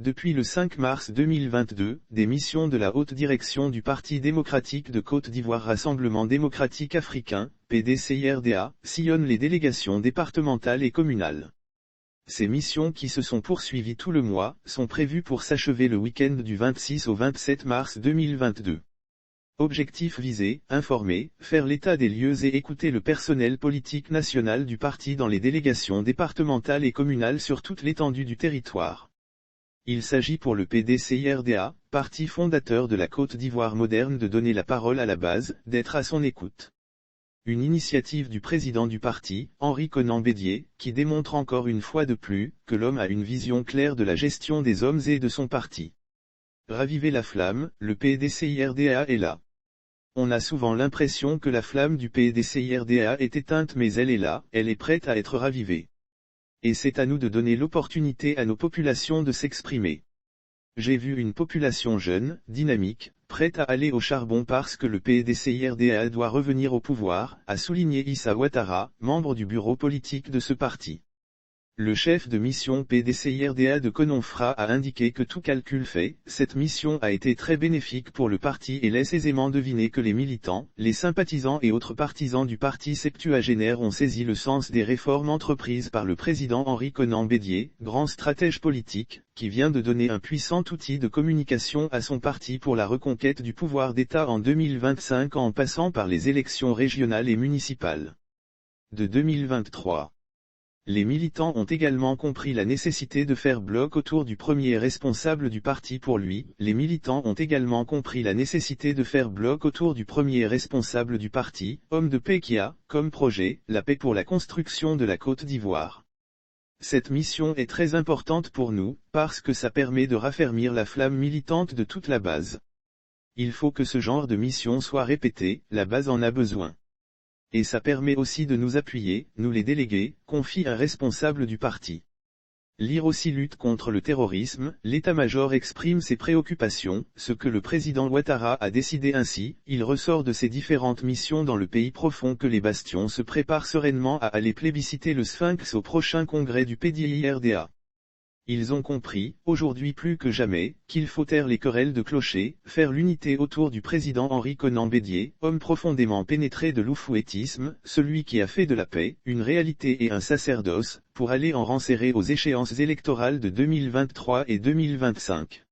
depuis le 5 mars 2022, des missions de la haute direction du Parti démocratique de Côte d'Ivoire Rassemblement démocratique africain, PDCIRDA, sillonnent les délégations départementales et communales. Ces missions qui se sont poursuivies tout le mois, sont prévues pour s'achever le week-end du 26 au 27 mars 2022. Objectif visé, informer, faire l'état des lieux et écouter le personnel politique national du parti dans les délégations départementales et communales sur toute l'étendue du territoire. Il s'agit pour le PDCIRDA, parti fondateur de la Côte d'Ivoire moderne, de donner la parole à la base, d'être à son écoute. Une initiative du président du parti, Henri Konan Bédié, qui démontre encore une fois de plus, que l'homme a une vision claire de la gestion des hommes et de son parti. Raviver la flamme, le PDCIRDA est là. On a souvent l'impression que la flamme du PDCIRDA est éteinte, mais elle est là, elle est prête à être ravivée. Et c'est à nous de donner l'opportunité à nos populations de s'exprimer. J'ai vu une population jeune, dynamique, prête à aller au charbon parce que le PDCIRDA doit revenir au pouvoir, a souligné Issa Ouattara, membre du bureau politique de ce parti. Le chef de mission PDCIRDA de Kononfra a indiqué que tout calcul fait, cette mission a été très bénéfique pour le parti et laisse aisément deviner que les militants, les sympathisants et autres partisans du parti septuagénaire ont saisi le sens des réformes entreprises par le président Henri Konan Bédié, grand stratège politique, qui vient de donner un puissant outil de communication à son parti pour la reconquête du pouvoir d'État en 2025 en passant par les élections régionales et municipales de 2023. Les militants ont également compris la nécessité de faire bloc autour du premier responsable du parti. Pour lui, les militants ont également compris la nécessité de faire bloc autour du premier responsable du parti, homme de paix qui a, comme projet, la paix pour la construction de la Côte d'Ivoire. Cette mission est très importante pour nous, parce que ça permet de raffermir la flamme militante de toute la base. Il faut que ce genre de mission soit répété, la base en a besoin. Et ça permet aussi de nous appuyer, nous les délégués, confie un responsable du parti. Lire aussi lutte contre le terrorisme, l'état-major exprime ses préoccupations, ce que le président Ouattara a décidé ainsi, il ressort de ces différentes missions dans le pays profond que les bastions se préparent sereinement à aller plébisciter le Sphinx au prochain congrès du PDCIRDA. Ils ont compris, aujourd'hui plus que jamais, qu'il faut taire les querelles de clochers, faire l'unité autour du président Henri Konan Bédié, homme profondément pénétré de l'oufouettisme, celui qui a fait de la paix, une réalité et un sacerdoce, pour aller en rang serré aux échéances électorales de 2023 et 2025.